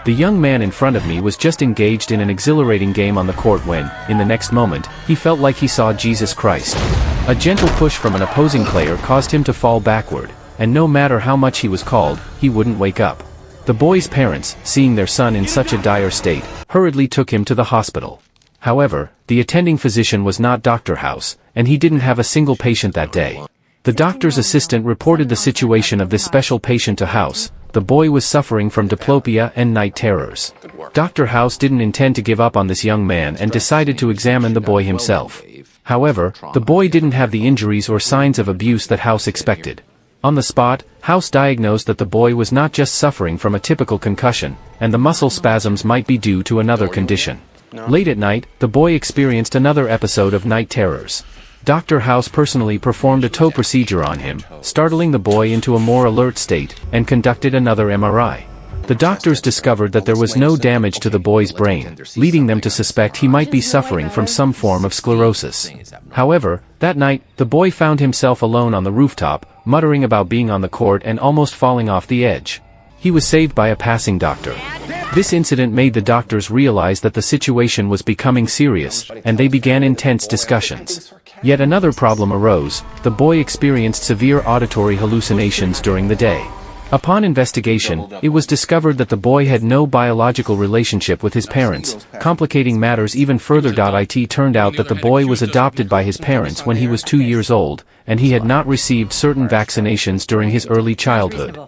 The young man in front of me was just engaged in an exhilarating game on the court when, in the next moment, he felt like he saw Jesus Christ. A gentle push from an opposing player caused him to fall backward, and no matter how much he was called, he wouldn't wake up. The boy's parents, seeing their son in such a dire state, hurriedly took him to the hospital. However, the attending physician was not Dr. House, and he didn't have a single patient that day. The doctor's assistant reported the situation of this special patient to House. The boy was suffering from diplopia and night terrors. Dr. House didn't intend to give up on this young man and decided to examine the boy himself. However, the boy didn't have the injuries or signs of abuse that House expected. On the spot, House diagnosed that the boy was not just suffering from a typical concussion, and the muscle spasms might be due to another condition. Late at night, the boy experienced another episode of night terrors. Dr. House personally performed a toe procedure on him, startling the boy into a more alert state, and conducted another MRI. The doctors discovered that there was no damage to the boy's brain, leading them to suspect he might be suffering from some form of sclerosis. However, that night, the boy found himself alone on the rooftop, muttering about being on the court and almost falling off the edge. He was saved by a passing doctor. This incident made the doctors realize that the situation was becoming serious, and they began intense discussions. Yet another problem arose. The boy experienced severe auditory hallucinations during the day. Upon investigation, it was discovered that the boy had no biological relationship with his parents, complicating matters even further. It turned out that the boy was adopted by his parents when he was 2 years old, and he had not received certain vaccinations during his early childhood.